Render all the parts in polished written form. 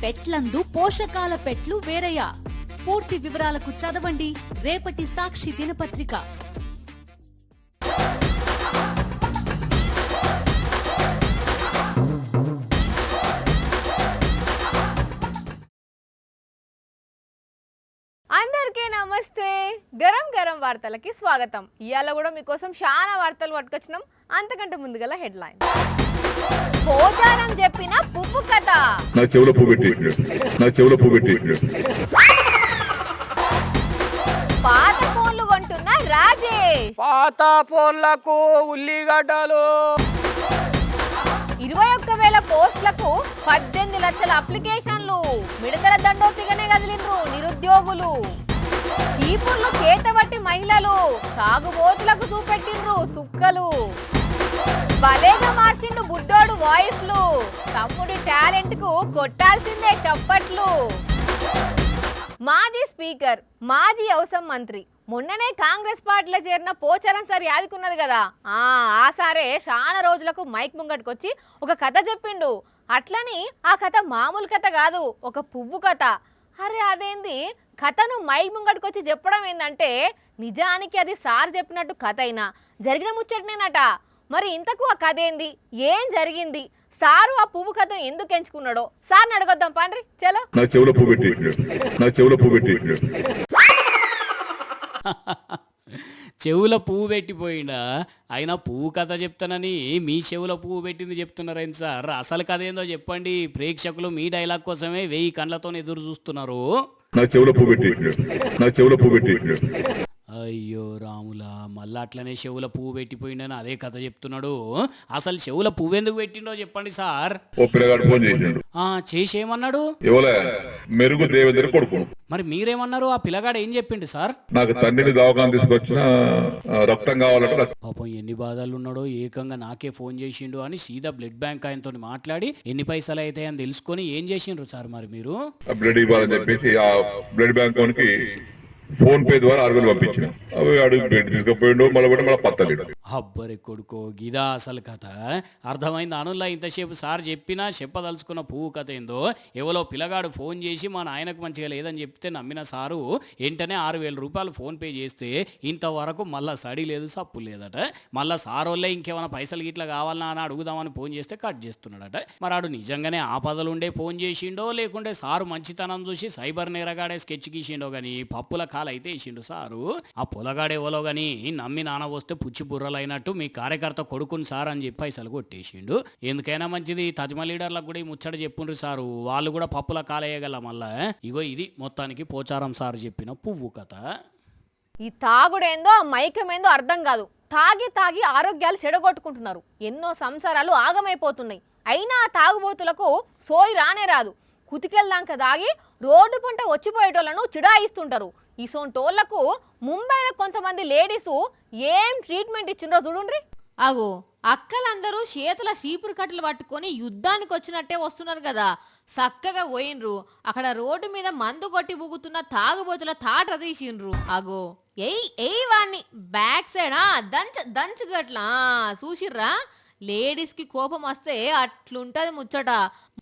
పెట్లందు పోషకాల పెట్లు వేరయ్యా. పూర్తి వివరాలకు చదవండి రేపటి సాక్షి దినపత్రిక. అందరికీ నమస్తే. గరం గరం వార్తలకి స్వాగతం. ఇవాళ కూడా మీకోసం చాలా వార్తలు పట్టుకొచ్చినాం. అంతకంటే ముందుగల హెడ్లైన్. పోచారం చెప్పిన పువ్వు కథ. నా చెవుల పువ్వు పెట్టి పాత ఫోన్లు కొంటున్న రాజేష్. పాత ఫోన్లకు ఉల్లిగడ్డలు. 21,000 పోస్టులకు 18 లక్షల అప్లికేషన్లు. మిడతల దండోతిగానే కదిలిండ్రు నిరుద్యోగులు. చీపుర్లు చేతబట్టి మహిళలు. తాగుబోతులకు చూపెట్టిండ్రు సుక్కలు. భలేగా మార్చిండు బుడ్డోడు వాయిస్లు. తమ్ముడి టాలెంట్ కు కొట్టాల్సిందే చప్పట్లు. మాజీ స్పీకర్, మాజీ వ్యవసాయ మంత్రి, మొన్ననే కాంగ్రెస్ పార్టీలో చేరిన పోచారం సార్ యాదుకున్నది కదా. ఆ సారే చాలా రోజులకు మైక్ ముంగట్టుకొచ్చి ఒక కథ చెప్పిండు. అట్లని ఆ కథ మామూలు కథ కాదు, ఒక పువ్వు కథ. అరే అదేంది, కథను మైక్ ముంగట్టుకొచ్చి చెప్పడం ఏంటంటే నిజానికి అది సార్ చెప్పినట్టు కథ అయినా జరిగిన ముచ్చటనేనట. మరి ఇంతకు ఆ కథ ఏంది, ఏం జరిగింది, సారు ఆ పువ్వు కథ ఎందుకు ఎంచుకున్నాడో సార్ని అడగొద్దాం పండ్రి. చలో. నా చెవుల పువ్వు పెట్టి చెవుల పువ్వు పెట్టిపోయినా అయినా పువ్వు కథ చెప్తానని మీ చెవుల పువ్వు పెట్టింది చెప్తున్నారైంది సార్. అసలు కథ ఏందో చెప్పండి. ప్రేక్షకులు మీ డైలాగ్ కోసమే 1000 కళ్ళతో ఎదురు చూస్తున్నారు. నా చెవుల పువ్వు పెట్టి అయ్యో రాములా, మళ్ళీ అట్లనే చెవుల పువ్వు పెట్టిపోయిండని అదే కథ చెప్తున్నాడు. అసలు చెవుల పువ్వు ఎందుకు పెట్టిండో చెప్పండి సార్. ఓ పిల్లగాడు ఫోన్ చేసిండు. చేసేమన్నాడు? ఎవలే మెరుగు దేవేంద్ర కొడుకు. మరి మీరేమన్నారు? ఆ పిల్లగాడు ఏం చెప్పిండు సార్? నాకు తండ్రిని దవాఖాన తీసుకొచ్చిన రక్తం కావాలంటే. పాపం ఎన్ని బాధలు ఉన్నాడో, ఏకంగా నాకే ఫోన్ చేసిండు అని సీదా బ్లడ్ బ్యాంక్ ఆయనతో మాట్లాడి ఎన్ని పైసలు అయితే అని తెలుసుకొని ఏం చేసిండ్రు సార్ మరి మీరు? బ్లడ్ ఇవ్వాలని చెప్పేసి ఆ బ్లడ్ బ్యాంక్ కి ఫోన్ పే ద్వారా 6,000 పంపించిన. అవి అడుగు బ్లడ్ తీసుకుపోయిండు. మళ్ళీ పత్తలేడు. అబ్బరి కొడుకో, గిదా అసలు కథ. అర్థమైంది అనుల్లా. ఇంతసేపు సార్ చెప్పినా చెప్పదలుచుకున్న పువ్వు కథ ఏందో. ఎవరో పిల్లగాడు ఫోన్ చేసి మా నాయనకు మంచిగా లేదని చెప్తే నమ్మిన సారు వెంటనే 6,000 రూపాయలు ఫోన్ పే చేస్తే ఇంతవరకు మళ్ళీ సడి లేదు, సప్పు లేదట. మళ్ళీ సారోళ్ళే ఇంకేమైనా పైసలు గిట్లా కావాలన్నా అని అడుగుదామని ఫోన్ చేస్తే కట్ చేస్తున్నాడట. మరి ఆడు నిజంగానే ఆపదలుండే ఫోన్ చేసిండో లేకుంటే సారు మంచితనం చూసి సైబర్ నేరగాడే స్కెచ్ గీసిండో గానీ పప్పుల కాలు అయితే వేసిండు సారు. ఆ పొలగాడేవలో గానీ నమ్మి నాన్న వస్తే పుచ్చి బుర్రలు అయినట్టు మీ కార్యకర్త కొడుకుని సార్ అని చెప్పి పైసలు కొట్టేసిండు. ఎందుకైనా మంచిది తజ్మ లీడర్లకు కూడా ఈ ముచ్చట చెప్పుండ్రు సారు. వాళ్ళు కూడా పప్పుల కాలేయగల. మళ్ళా ఇగో ఇది మొత్తానికి పోచారం సార్ చెప్పిన పువ్వు కథ. ఈ తాగుడేందో ఆ మైకమేందో అర్థం కాదు. తాగి తాగి ఆరోగ్యాలు చెడగొట్టుకుంటున్నారు. ఎన్నో సంసారాలు ఆగమైపోతున్నాయి. అయినా ఆ తాగుబోతులకు సోయి రానే రాదు. కుతికెళ్ళాక దాగి రోడ్డు పంట వచ్చిపోయేటోళ్లను చిడాయిస్తుంటారు. ఇసోంటోళ్లకు ముంబైలో కొంతమంది లేడీసు ఏం ట్రీట్మెంట్ ఇచ్చిండ్రో చూడుండ్రి. అగో అక్కలందరూ చేతుల చీపురు కట్టలు పట్టుకొని యుద్ధానికి వచ్చినట్టే వస్తున్నారు కదా. చక్కగా పోయినరు. అక్కడ రోడ్డు మీద మందు కొట్టి బుగుతున్న తాగుబోతుల తాట తీసిండ్రు. అగో ఎయ్ వాణ్ణి బ్యాక్ సైడ్ దంచు గట్లా చూసిర్రా. లేడీస్ కి కోపం వస్తే అట్లుంటది ముచ్చట.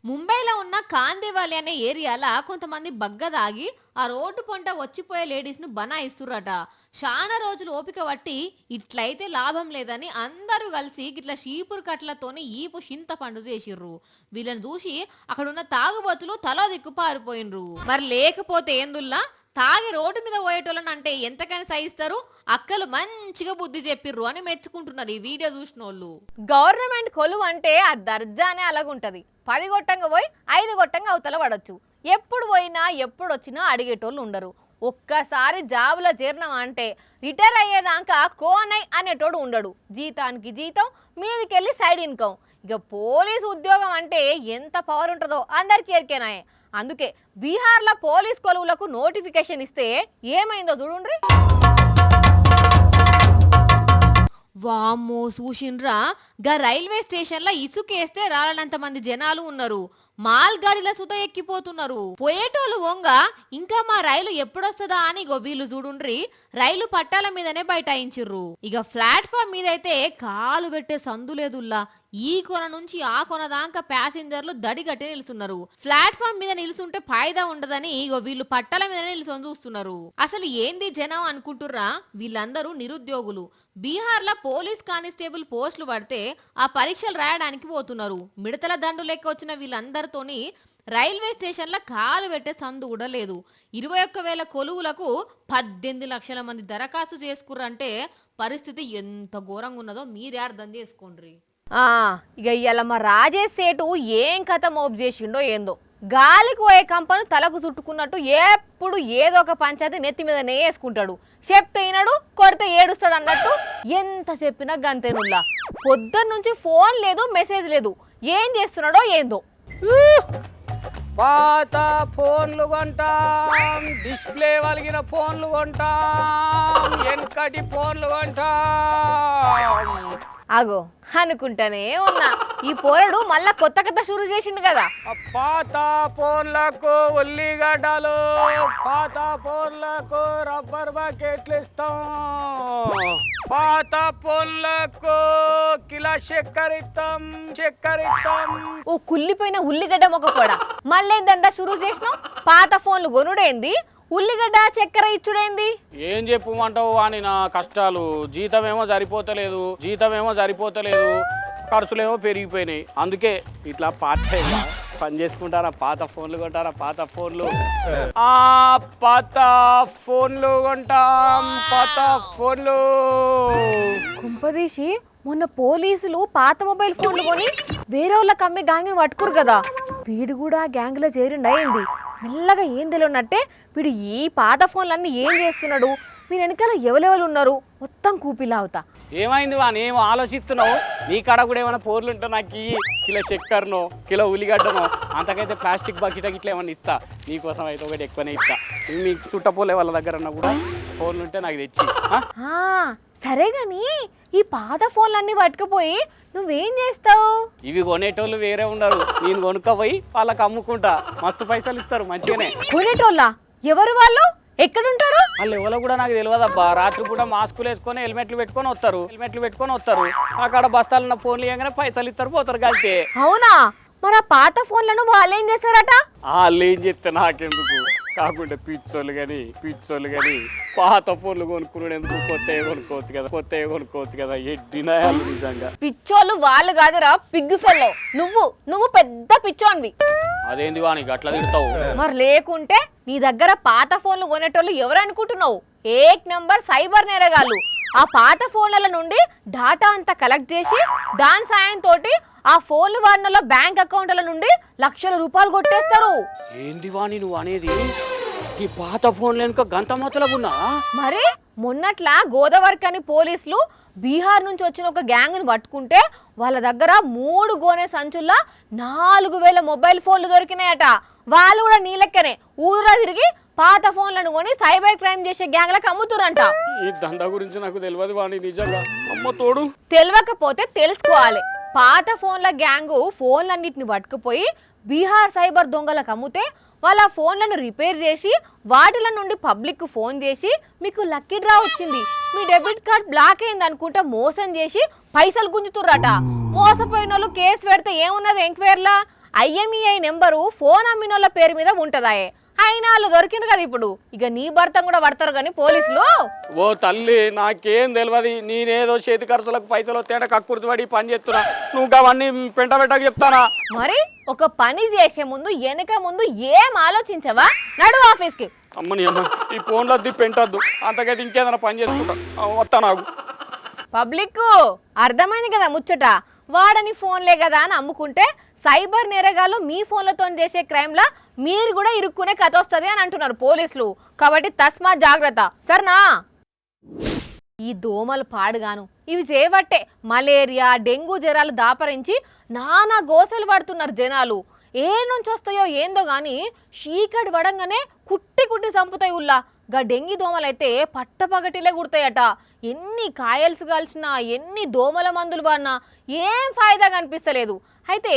ముంబైలో ఉన్న కాందివాలి అనే ఏరియాలో కొంతమంది బగ్గదాగి ఆ రోడ్డు పొంట వచ్చిపోయే లేడీస్ ను బనాయిస్తుర్రట. చాలా రోజులు ఓపిక పట్టి ఇట్లయితే లాభం లేదని అందరూ కలిసి ఇట్లా చీపురు కట్లతోని ఈపు చింత పండు చేసిర్రు. వీళ్ళని చూసి అక్కడున్న తాగుబోతులు తలో దిక్కు పారిపోయినరు. మరి లేకపోతే ఏందుల్లా తాగి రోడ్డు మీద పోయేటోళ్ళని అంటే ఎంతకైనా సహిస్తారు. అక్కలు మంచిగా బుద్ధి చెప్పిర్రు అని మెచ్చుకుంటున్నారు ఈ వీడియో చూసిన వాళ్ళు. గవర్నమెంట్ కొలువు అంటే ఆ దర్జానే అలాగుంటది. 10 గొట్టంగా పోయి 5 గొట్టంగా అవతల పడవచ్చు. ఎప్పుడు పోయినా ఎప్పుడు వచ్చినా అడిగేటోళ్ళు ఉండరు. ఒక్కసారి జాబులో చేరినాం అంటే రిటైర్ అయ్యేదాకా కోనై అనేటోడు ఉండడు. జీతానికి జీతం, మీదికెళ్ళి సైడ్ ఇన్కమ్. ఇక పోలీసు ఉద్యోగం అంటే ఎంత పవర్ ఉంటుందో అందరికీ ఎరికేనాయే. అందుకే బీహార్లో పోలీస్ కొలువులకు నోటిఫికేషన్ ఇస్తే ఏమైందో చూడుండ్రి. వామ్మో చూసిండ్రా, గా రైల్వే స్టేషన్లో ఇసుకేస్తే రాలంత మంది జనాలు ఉన్నారు. మాల్ గాడిల సుత ఎక్కిపోతున్నారు. పోయేటోళ్ళు వంగ ఇంకా మా రైలు ఎప్పుడొస్తుందా అని వీళ్ళు చూడుండ్రి రైలు పట్టాల మీదనే బైఠాయించిర్రు. ఇక ప్లాట్ఫామ్ మీద అయితే కాలు పెట్టే సందు లేదుల్లా. ఈ కొన నుంచి ఆ కొన దాకా ప్యాసింజర్లు దడిగట్టి నిలుస్తున్నారు. ప్లాట్ఫామ్ మీద నిలుస్తుంటే ఫాయిదా ఉండదని ఇగో వీళ్ళు పట్టాల మీద నిలుసొని చూస్తున్నారు. అసలు ఏంది జనం అనుకుంటుర్రా? వీళ్ళందరూ నిరుద్యోగులు. బీహార్లో పోలీస్ కానిస్టేబుల్ పోస్టులు పడితే ఆ పరీక్షలు రాయడానికి పోతున్నారు. మిడతల దండు లెక్క వచ్చిన వీళ్ళందరితోని రైల్వే స్టేషన్లో కాలు పెట్టే సందు కూడా లేదు. 21,000 కొలువులకు 18 లక్షల మంది దరఖాస్తు చేసుకుర్రంటే పరిస్థితి ఎంత ఘోరంగా ఉన్నదో మీరే అర్థం చేసుకోండి. ఇక ఇవాళ మా రాజేష్ సేటు ఏం కథ మోపు చేసిండో ఏందో. గాలికి పోయే కంపను తలకు చుట్టుకున్నట్టు ఎప్పుడు ఏదో ఒక పంచాయతీ నెత్తి మీదనే వేసుకుంటాడు. చెప్తే ఈనాడు కొడితే ఏడుస్తాడు అన్నట్టు ఎంత చెప్పినా గంతేనుల్లా. పొద్దున్న నుంచి ఫోన్ లేదు, మెసేజ్ లేదు. ఏం చేస్తున్నాడో ఏందో. పాత ఫోన్లు కొంటాం, డిస్ప్లే వలిగిన ఫోన్లు కొంటాం, వెనకటి ఫోన్లు కొంటాం. అగో అనుకుంటానే ఉన్నా, ఈ పోరడు మళ్ళా కొత్త కథ షురు చేసిండు కదా. పాత ఫోన్లకు ఉల్లిగడ్డలు, పాత ఫోన్లకు రబ్బర్ బకెట్లు ఇస్తాం, పాత ఫోన్లకు కిలో చక్కెర ఇస్తాం. ఓ కుళ్ళిపోయిన ఉల్లిగడ్డ మొక్క కూడా మళ్ళీ దందా షురు చేసినావు. పాత ఫోన్లు కొనుడేంది, ఉల్లిగడ్డ చక్కెర ఇచ్చుడేంది? ఏం చెప్పుమంటావు అని నా కష్టాలు. జీతమేమో సరిపోతలేదు, ఖర్చులేమో పెరిగిపోయినాయి. అందుకే ఇట్లా పార్ట్ టైంగా పని చేసుకుంటారా, పాత ఫోన్లు కొంటారా, పాత ఫోన్లు కొంటాం, పాత ఫోన్లు. కుంపదీసి మొన్న పోలీసులు పాత మొబైల్ ఫోన్లు కొని వేరే వాళ్ళకి అమ్మే గ్యాంగ్ని పట్టుకురు కదా. వీడు కూడా గ్యాంగ్లో చేరిండు అయింది. మెల్లగా ఏం తెలియనట్టే వీడు ఈ పాత ఫోన్లన్నీ ఏం చేస్తున్నాడు, మీరు వెనకాల ఎవరెవరు ఉన్నారు మొత్తం కూపిలా అవుతా. ఏమైంది వాని, ఏమో ఆలోచిస్తున్నావు? నీ కాడ కూడా ఏమైనా పోర్లు ఉంటే నాకు ఈ కిలో చక్కెరనో కిలో ఉల్లిగడ్డనో, అంతకైతే ప్లాస్టిక్ బకెట్ ఇట్లా ఏమన్నా ఇస్తా. నీకోసం అయితే ఒకటి ఎక్కువనే ఇస్తా. నీకు చుట్టపోలే వాళ్ళ దగ్గర ఉన్నా కూడా ఫోన్లు ఉంటే నాకు తెచ్చి. సరే గాని ఈ పాత ఫోన్లన్నీ పట్టుకుపోయి నువ్వేం చేస్తావు? ఇవి కొనేటోళ్ళు వేరే ఉన్నారు, నేను కొనుక్కపోయి వాళ్ళకి అమ్ముకుంటా. మస్తు పైసలు ఇస్తారు మంచిగానే. కొనేటోళ్ళ? ఎవరు వాళ్ళు, ఎక్కడుంటారు? వాళ్ళు ఎవరో కూడా నాకు తెలియదబ్బా. రాత్రి కూడా మాస్కులు వేసుకొని హెల్మెట్లు పెట్టుకొని వస్తారు. అక్కడ బస్తాలున్న ఫోన్లు ఇవ్వగానే పైసలు ఇస్తారు, పోతారు కలితే. అవునా? మరి ఆ పాత ఫోన్లను వాళ్ళు ఏం చేస్తారట? వాళ్ళు ఏం చెప్తే నాకెందుకు, కాకుండా పిచ్చోళ్ళు కానీ పాత ఫోన్లు కొనుక్కున్నాడు ఎందుకు, కొత్తవి కొనుక్కోవచ్చు కదా. ఎడ్డినాయాలు నిజంగా. పిచ్చోళ్ళు వాళ్ళు కాదురా, పిగ్గు ఫెల్లో. నువ్వు పెద్ద పిచ్చోన్వి. అదేంది వానికి అట్లా తిడతావు? మరి లేకుంటే నీ దగ్గర పాత ఫోన్లు కొనేటోళ్ళు ఎవరు అనుకుంటున్నావు? ఏక్ నంబర్ సైబర్ నేరగాళ్ళు. ఆ పాత ఫోన్ల నుండి డాటా అంతా కలెక్ట్ చేసి దాని సాయంతో ఆ ఫోన్లు వాడిన బ్యాంక్ అకౌంట్ల నుండి లక్షల రూపాయలు కొట్టేస్తారు. ఏంది వాణి నువ్వు అనేది? ఈ పాత ఫోన్లు వెనుక గంట మొత్తలకున్నా? మరి మొన్నట్ల గోదావరికని పోలీసులు బీహార్ నుంచి వచ్చిన ఒక గ్యాంగ్ను పట్టుకుంటే వాళ్ళ దగ్గర 3 గోనె సంచుల్లో 4,000 మొబైల్ ఫోన్లు దొరికినాయట. వాళ్ళు కూడా నీ లెక్కనే ఊరా తిరిగి పాత ఫోన్లను కొని సైబర్ క్రైమ్ చేసే గ్యాంగ్లకు అమ్ముతురంట. ఈ దందా గురించి నాకు తెలియదు వాణి, నిజంగా. అమ్మ తోడు. తెలియకపోతే తెలుసుకోవాలి. పాత ఫోన్ల గ్యాంగు ఫోన్లన్నిటిని పట్టుకుపోయి బీహార్ సైబర్ దొంగలకు అమ్ముతే వాళ్ళ ఫోన్లను రిపేర్ చేసి వాటిల నుండి పబ్లిక్ ఫోన్ చేసి మీకు లక్కీ డ్రా వచ్చింది, మీ డెబిట్ కార్డ్ బ్లాక్ అయింది అనుకుంటా మోసం చేసి పైసలు గుంజుతుర్రట. మోసపోయిన వాళ్ళు కేసు పెడితే ఏమున్నది ఎంక్వైరీలా? IMEI నెంబరు ఫోన్ అమ్మినోళ్ళ పేరు మీద ఉంటదాయే. అయినా వాళ్ళు దొరికిండ్రు కదా ఇప్పుడు. ఇక నీ భర్త కూడా పడతారు కానీ పోలీసులు. ఓ తల్లి, నాకేం తెలియదు. నేనేదో చేతి ఖర్చులకు పైసలు వస్తే కక్కుర్తి పడి పని చేస్తున్నా. నువ్వు అవన్నీ పెట్టక చెప్తానా? మరి ఒక పని చేసే ముందు వెనక ముందు ఏం ఆలోచించవా? నడు ఆఫీస్కి. అమ్మని అమ్మ, ఈ ఫోన్లో పెంటద్దు, అంతకైతే ఇంకేదైనా పని చేసుకుంటా. వస్తా నాకు. పబ్లిక్ అర్థమైంది కదా ముచ్చట. వాడని ఫోన్లే కదా అని అమ్ముకుంటే సైబర్ నేరగాళ్ళు మీ ఫోన్లతో చేసే క్రైమ్లా మీరు కూడా ఇరుక్కునే కథ వస్తుంది అని అంటున్నారు పోలీసులు. కాబట్టి తస్మా జాగ్రత్త, సరేనా? ఈ దోమలు పాడుగాను ఇవి చేయబట్టే మలేరియా డెంగ్యూ జ్వరాలు దాపరించి నానా గోసలు పడుతున్నారు జనాలు. ఏ నుంచి వస్తాయో ఏందో గాని చీకటి పడంగానే కుట్టి చంపుతాయి ఉల్లా. గా డెంగీ దోమలైతే పట్టపగటిలే కుడతాయట. ఎన్ని కాయల్స్ కాల్చినా ఎన్ని దోమల మందులు వాడినా ఏం ఫాయిదా కనిపిస్తలేదు. అయితే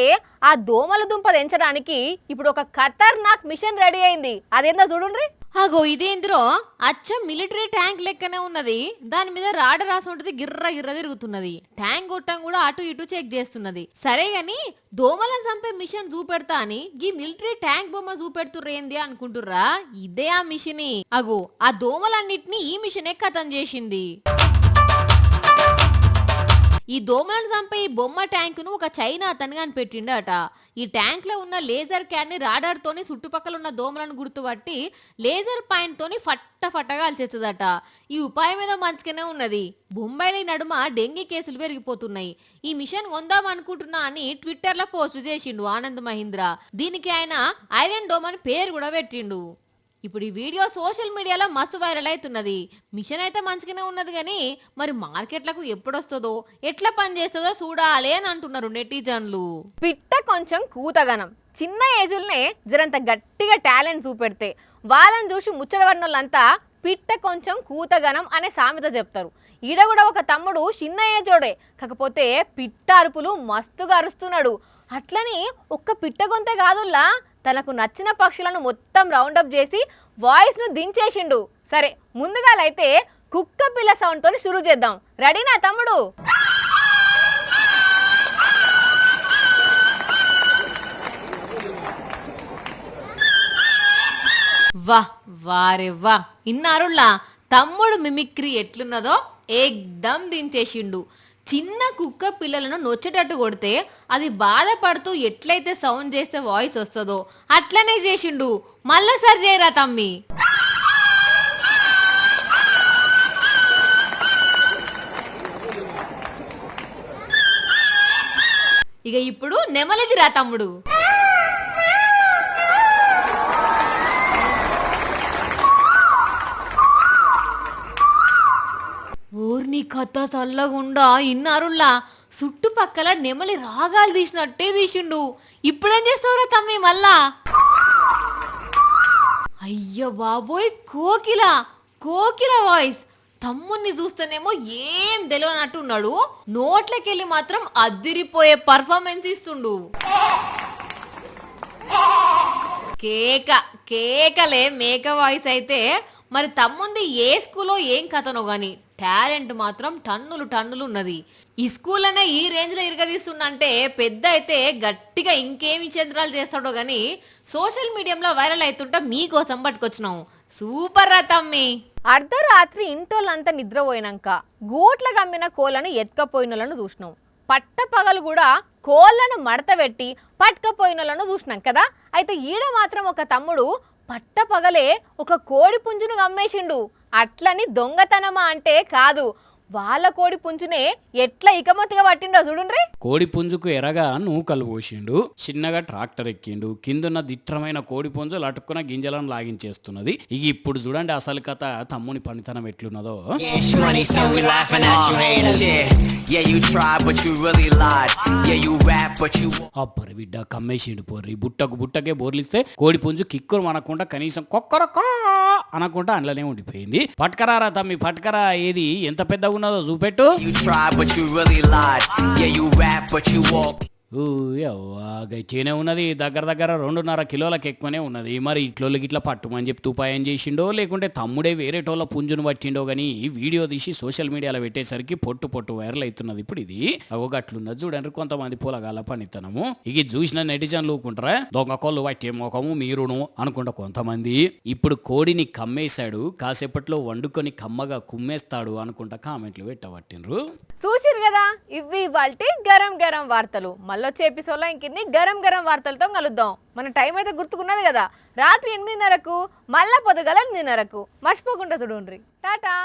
ఆ దోమల దుంప తెంచడానికి ఇప్పుడు ఒక ఖతర్నాక్ మిషన్ రెడీ అయింది. అదేందో చూడండి. అగో ఇదేంద్రో అచ్చం మిలిటరీ ట్యాంక్ లెక్కనే ఉన్నది. దాని మీద రాడ రాసి ఉంటది, గిర్ర గిర్ర తిరుగుతున్నది. ట్యాంక్ గొట్టం కూడా అటు ఇటు చెక్ చేస్తున్నది. సరే గాని దోమలను చంపే మిషన్ చూపెడతా అని ఈ మిలిటరీ ట్యాంక్ బొమ్మ చూపెడుతుర్రేంది అనుకుంటుర్రా? ఇదే ఆ మిషన్. అగో ఆ దోమలన్నిటిని ఈ మిషనే ఖతం చేసింది. ఈ దోమలను చంపే ఈ బొమ్మ ట్యాంకును ఒక చైనా అతను కనిపెట్టిండట. ఈ ట్యాంక్ లో ఉన్న లేజర్ క్యాన్ ని రాడార్ తోని చుట్టుపక్కల ఉన్న దోమలను గుర్తుపట్టి లేజర్ పాయింట్ తోని ఫట్టగా అల్చేస్తుందట. ఈ ఉపాయం ఏదో మంచిగానే ఉన్నది. బొంబాయిలో నడుమ డెంగీ కేసులు పెరిగిపోతున్నాయి. ఈ మిషన్ కొందాం అనుకుంటున్నా అని ట్విట్టర్ లో పోస్ట్ చేసిండు ఆనంద్ మహీంద్ర. దీనికి ఆయన ఐరన్ డోమ్ అని పేరు కూడా పెట్టిండు. ఇప్పుడు ఈ వీడియో సోషల్ మీడియాలో మస్తు వైరల్ అవుతున్నది. మిషన్ అయితే మంచిగానే ఉన్నది కానీ మరి మార్కెట్లకు ఎప్పుడొస్తుందో ఎట్లా పనిచేస్తుందో చూడాలి అని అంటున్నారు నెటిజన్లు. పిట్ట కొంచెం కూతగనం, చిన్న ఏజుల్నే జరంత గట్టిగా టాలెంట్ చూపెడితే వాళ్ళని చూసి ముచ్చటపడిన వాళ్ళంతా పిట్ట కొంచెం కూతగనం అనే సామెత చెప్తారు. ఈడ కూడా ఒక తమ్ముడు చిన్న ఏజోడే, కాకపోతే పిట్ట అరుపులు మస్తుగా అరుస్తున్నాడు. అట్లని ఒక్క పిట్ట గొంతే కాదుల్లా, తనకు నచ్చిన పక్షులను మొత్తం రౌండప్ చేసి వాయిస్ ను దించేసిండు. సరే ముందుగాలైతే కుక్క పిల్ల సౌండ్ తోని షురూ చేద్దాం. రెడీనా తమ్ముడు? వారే వా ఇన్నారులా తమ్ముడు మిమిక్రీ ఎట్లున్నదో ఏకదం దించేసిండు. చిన్న కుక్క పిల్లలను నొచ్చేటట్టు కొడితే అది బాధపడుతూ ఎట్లయితే సౌండ్ చేస్తే వాయిస్ వస్తుందో అట్లనే చేసిండు. మళ్ళీసారి చేయరా తమ్మి. ఇక ఇప్పుడు నెమలిదిరా తమ్ముడు. ఊర్ని కథ చల్లగుండా ఇన్నారులా చుట్టుపక్కల నెమలి రాగాలు తీసినట్టే తీసిండు. ఇప్పుడేం చేస్తావురా తమ్మి మళ్ళా? అయ్య బాబోయ్, కోకిల వాయిస్. తమ్ముణ్ణి చూస్తేనేమో ఏం తెలియనట్టున్నాడు, నోట్లకెళ్ళి మాత్రం అదిరిపోయే పర్ఫార్మెన్స్ ఇస్తుండు. కేకలే మేక వాయిస్ అయితే మరి తమ్ముంది ఏ స్కూల్లో ఏం కథనో గాని టాలెంట్ మాత్రం టన్నులు ఉన్నది. ఈ స్కూల్ అనే ఈ రేంజ్ లో ఇరగదీస్తుందంటే పెద్ద అయితే గట్టిగా ఇంకేమి చంద్రాలు చేస్తాడో గాని సోషల్ మీడియాలో వైరల్ అవుతుంటా మీకోసం పట్టుకొచ్చినాం. సూపర్ రా తమ్మి. అర్ధరాత్రి ఇంటోళ్ళంతా నిద్రపోయినాక గూట్ల గమ్మిన కోళ్ళను ఎత్తుకపోయినోళ్ళను చూసినాం. పట్ట పగలు కూడా కోళ్ళను మడత పెట్టి పట్టుకపోయినోళ్ళను చూసినాం కదా. అయితే ఈడ మాత్రం ఒక తమ్ముడు పట్ట పగలే ఒక కోడి పుంజును గమ్మేసిండు. అట్లని దొంగతనమా అంటే కాదు, వాళ్ళ కోడి పుంజునే ఎట్లా ఇకమతిగా పట్టిండో చూడుండ్రి. కోడి పుంజుకు ఎరగా నూకలు పోసిండు, చిన్నగా ట్రాక్టర్ ఎక్కిండు, కిందున్న దిట్టమైన కోడి పుంజు లటుక్కున గింజలను లాగించేస్తున్నది. ఇక ఇప్పుడు చూడండి అసలు కథ తమ్ముని పనితనం ఎట్లున్నదో. అబ్బరి బిడ్డ కమ్మేసిండు పోర్రి. బుట్టకే బోర్లిస్తే కోడి పుంజు కిక్కురు మనకుండా కనీసం కొక్కరొక్క అనకుండా అందులోనే ఉండిపోయింది. పట్కరారా తమ్మి పట్కరా, ఏది ఎంత పెద్దగా ఉన్నదో చూపెట్టు. గట్టిగానే ఉన్నది, దగ్గర 2.5 కిలోలకు ఎక్కువనే ఉన్నది. మరి ఇట్లోళ్ళకి ఇట్లా పట్టుమని చెప్పి ఉపాయం చేసిండో లేకుంటే తమ్ముడే వేరే టోళ్ళ పుంజును పట్టిండో గానీ వీడియో తీసి సోషల్ మీడియాలో పెట్టేసరికి పొట్టు వైరల్ అవుతున్నది. ఇప్పుడు ఇది అట్లున్నది చూడండి. కొంతమంది పొలగాల పనితనము ఇక చూసిన నెటిజన్లు ఊకుంటారా, దొంగ కోళ్ళు పట్టే మొఖము మీరును అనుకుంటా కొంతమంది. ఇప్పుడు కోడిని కమ్మేశాడు, కాసేపట్లో వండుకొని కమ్మగా కుమ్మేస్తాడు అనుకుంటా కామెంట్లు పెట్టబట్టిండ్రు. చూసిరు కదా, ఇవి ఇవాల్టి గరం వార్తలు. మళ్ళొచ్చే ఎపిసోడ్లో ఇంకిన్ని గరం వార్తలతో కలుద్దాం. మన టైం అయితే గుర్తుకున్నది కదా, రాత్రి 8:30కు మళ్ళా పొద్దుగల 8:30కు. మర్చిపోకుండా చూడండి. టాటా.